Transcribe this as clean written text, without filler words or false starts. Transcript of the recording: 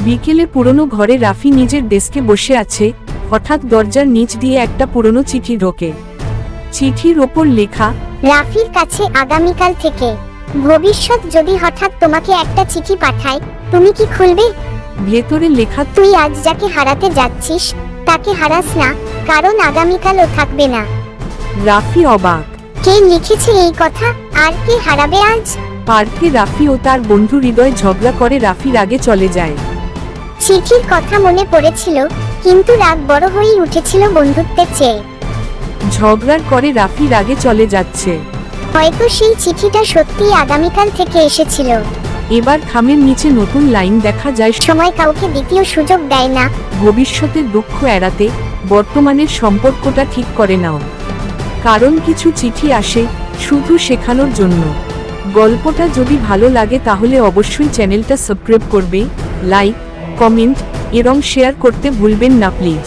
বিকেলে পুরনো ঘরে রাফি নিজের ডেস্কে বসে আছে, হঠাৎ দরজার নিচ দিয়ে একটা পুরনো চিঠি ঢোকে। চিঠির ওপর লেখা, রাফির কাছে আগামীকাল থেকে ভবিষ্যৎ যদি হঠাৎ তোমাকে একটা চিঠি পাঠায়, তুমি কি খুলবে? ভেতরে লেখা, তুই আজ যাকে হারাতে যাচ্ছিস তাকে হারাস না, কারণ আগামীকাল ও থাকবে না। রাফি অবাক। কে লিখেছে এই কথা, আর কে হারাবে আজ? পার্কে রাফি ও তার বন্ধু হৃদয় ঝগড়া করে রাফির আগে চলে যায়। চিঠির কথা মনে পড়েছিল, কিন্তু রাগ বড় হয়েই উঠেছিল বন্ধুত্বের চেয়ে। ঝগড়ার করে রাফির আগে চলে যাচ্ছে। হয়তো সেই চিঠিটা সত্যিই আগামীকাল থেকে এসেছিল। এবার খামের নিচে নতুন লাইন দেখা যায়, সময় কাউকে দ্বিতীয় সুযোগ দেয় না। ভবিষ্যতের দুঃখ এড়াতে বর্তমানের সম্পর্কটা ঠিক করে নাও। কারণ কিছু চিঠি আসে শুধু শেখানোর জন্য। গল্পটা যদি ভালো লাগে তাহলে অবশ্যই চ্যানেলটা সাবস্ক্রাইব করবে, লাইক, কমেন্ট এবং শেয়ার করতে ভুলবেন না প্লিজ।